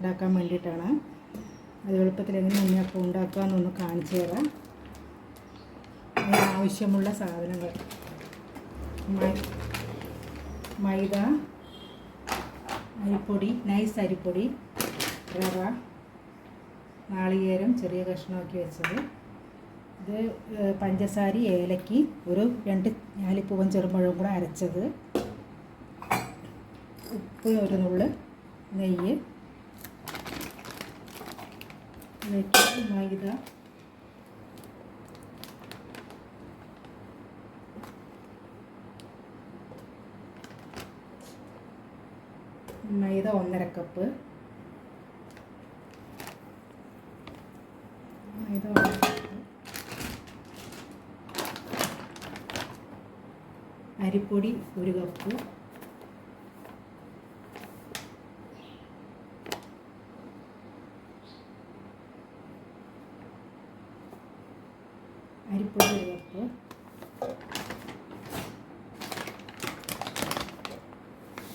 ഉണ്ടാക്കാൻ വേണ്ടിയിട്ടാണ്. അത് എളുപ്പത്തിൽ എങ്ങനെ ഉണ്ണിയപ്പം ഉണ്ടാക്കാമെന്നൊന്ന് കാണിച്ചു തരാം. അതിനാവശ്യമുള്ള സാധനങ്ങൾ: മൈദ, അരിപ്പൊടി, നൈസ് അരിപ്പൊടി, റവ, നാളികേരം ചെറിയ കഷ്ണമാക്കി വെച്ചത്, ഇത് പഞ്ചസാര, ഏലയ്ക്ക്, ഒരു 2 ഞാലിപ്പൂവൻ ചെറുപഴവും കൂടെ അരച്ചത്, ഉപ്പ്, ഒരു നുള്ള് നെയ്യ്, മൈദ, മൈദ 1.5 കപ്പ്, മൈദ 1.5 കപ്പ്, അരിപ്പൊടി 1 കപ്പ്, അരിപ്പൊടി 1 കപ്പ്,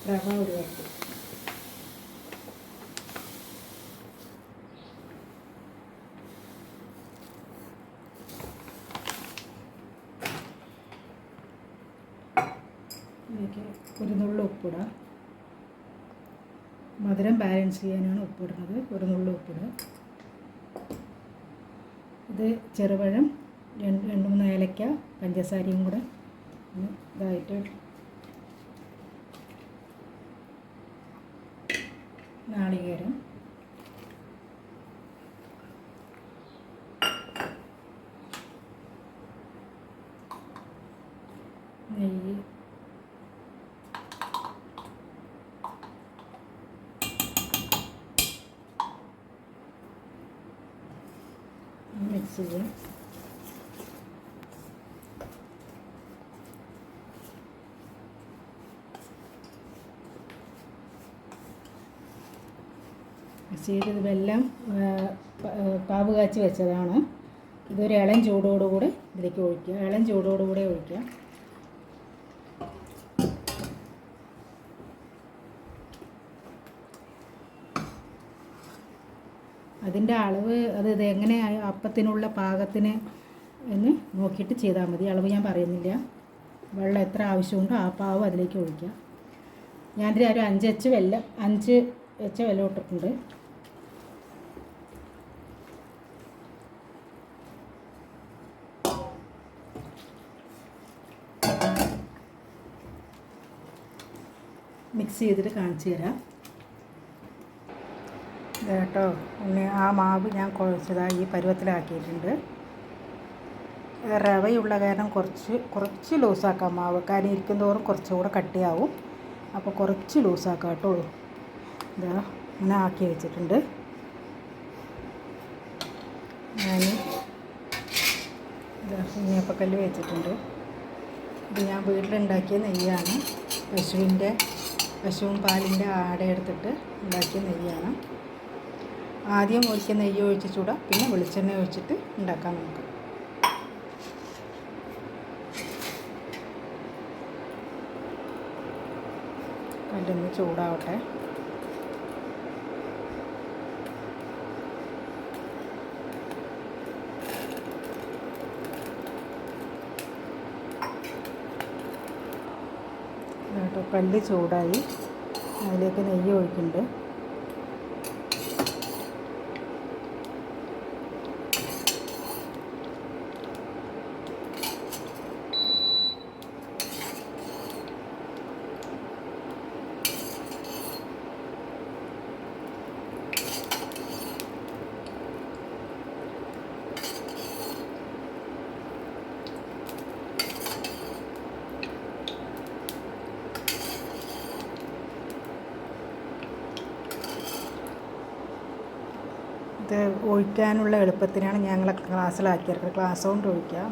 റവ 1 കപ്പ്. ഇതിലേക്ക് ഒരു നുള്ളു ഉപ്പിടാം. മധുരം ബാലൻസ് ചെയ്യാനാണ് ഉപ്പിടുന്നത്. ഒരു നുള്ളു ഉപ്പിടുക. ഇത് ചെറുപഴം, 2-3 ഏലക്ക, പഞ്ചസാരയും കൂടെ ഇതായിട്ട്, നാളികേരം, നെയ്യ്, മിക്സ് ചെയ്യാം. മിക്സ് ചെയ്ത് ഇതെല്ലാം പാവ് കാച്ചി വെച്ചതാണ്. ഇതൊരു ഇളം ചൂടോടുകൂടെ ഇതിലേക്ക് ഒഴിക്കുക. ഇളം ചൂടോടുകൂടെ ഒഴിക്കുക. അതിൻ്റെ അളവ് ഇത് എങ്ങനെ അപ്പത്തിനുള്ള പാകത്തിന് എന്ന് നോക്കിയിട്ട് ചെയ്താൽ മതി. അളവ് ഞാൻ പറയുന്നില്ല. വെള്ളം എത്ര ആവശ്യമുണ്ടോ ആ പാവ് അതിലേക്ക് ഒഴിക്കുക. ഞാനിതിൽ ഒരു 5 എച്ച് വെല്ലം ഇട്ടിട്ടുണ്ട്. മിക്സ് ചെയ്തിട്ട് കാണിച്ചു തരാം. കേട്ടോ, ആ മാവ് ഞാൻ കുഴച്ചതായി ഈ പരുവത്തിലാക്കിയിട്ടുണ്ട്. റവയുള്ള കാരണം കുറച്ച് ലൂസാക്കാം മാവ്. കാരണം ഇരിക്കും തോറും കുറച്ചുകൂടെ കട്ടിയാവും. അപ്പോൾ കുറച്ച് ലൂസാക്കാം കേട്ടോ. ഇതാ ഇങ്ങനെ ആക്കി വെച്ചിട്ടുണ്ട്. ഞാൻ ഉണ്ണിയപ്പക്കല്ല് വെച്ചിട്ടുണ്ട്. ഇത് ഞാൻ വീട്ടിലുണ്ടാക്കിയ നെയ്യാണ്. പശുവും പാലിൻ്റെ ആട എടുത്തിട്ട് ഉണ്ടാക്കിയ നെയ്യാണ്. ആദ്യം ഒരിക്കൽ നെയ്യ് ഒഴിച്ച് ചൂടാം, പിന്നെ വെളിച്ചെണ്ണ ഒഴിച്ചിട്ട് ഉണ്ടാക്കാൻ നോക്കാം. കല്ലൊന്ന് ചൂടാവട്ടെ. കേട്ടോ, കല്ല് ചൂടായി. അതിലേക്ക് നെയ്യ് ഒഴിക്കുന്നുണ്ട്. ഇത് ഒഴിക്കാനുള്ള എളുപ്പത്തിനാണ് ഞങ്ങൾ ഗ്ലാസ്സിലാക്കിയത്. ഗ്ലാസ് കൊണ്ട് ഒഴിക്കാം.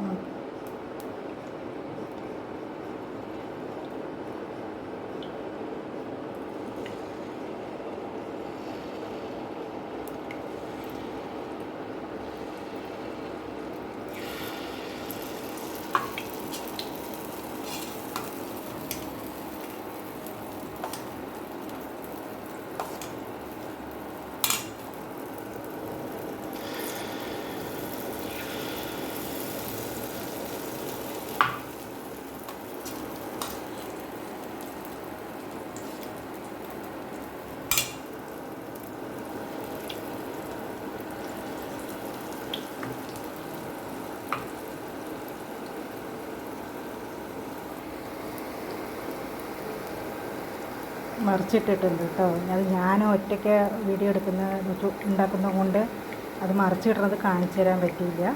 മറിച്ചിട്ടിട്ടുണ്ട് കേട്ടോ. അത് ഞാൻ ഒറ്റയ്ക്ക് വീഡിയോ ഉണ്ടാക്കുന്നത് കൊണ്ട് അത് മറിച്ചിടുന്നത് കാണിച്ചു തരാൻ പറ്റിയില്ല.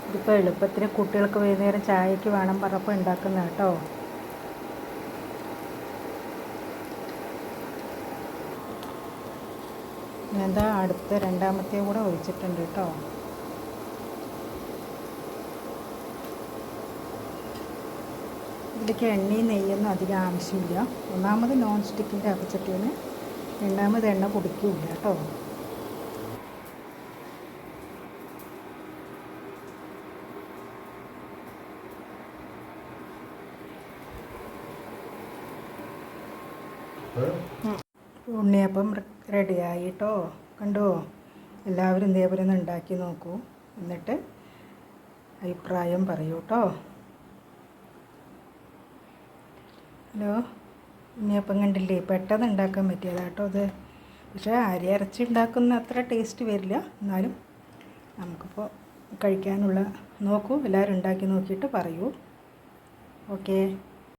ഇതിപ്പോൾ എളുപ്പത്തിന് കുട്ടികൾക്ക് വൈകുന്നേരം ചായക്ക് വേണം പറഞ്ഞപ്പോൾ ഉണ്ടാക്കുന്ന കേട്ടോ. എന്താ അടുത്ത രണ്ടാമത്തെ കൂടെ ഒഴിച്ചിട്ടുണ്ട് കേട്ടോ. ഇതിലേക്ക് എണ്ണയും നെയ്യൊന്നും അധികം ആവശ്യമില്ല. ഒന്നാമത് നോൺ സ്റ്റിക്കിൻ്റെ അപ്പച്ചട്ടിന്, രണ്ടാമത് എണ്ണ കുടിക്കില്ല കേട്ടോ. ഉണ്ണിയപ്പം റെഡിയായി കേട്ടോ. കണ്ടോ? എല്ലാവരും ഇതേപോലെ ഒന്ന് ഉണ്ടാക്കി നോക്കൂ, എന്നിട്ട് അഭിപ്രായം പറയൂ കേട്ടോ. ഹലോ, ഉണ്ണിയപ്പം കണ്ടില്ലേ? പെട്ടെന്ന് ഉണ്ടാക്കാൻ പറ്റിയതാട്ടോ ഇത്. പക്ഷേ അരി അരച്ച് ഉണ്ടാക്കുന്ന അത്ര ടേസ്റ്റ് വരില്ല, എന്നാലും നമുക്കിപ്പോൾ കഴിക്കാനുള്ള നോക്കൂ. എല്ലാവരും ഉണ്ടാക്കി നോക്കിയിട്ട് പറയൂ. ഓക്കേ.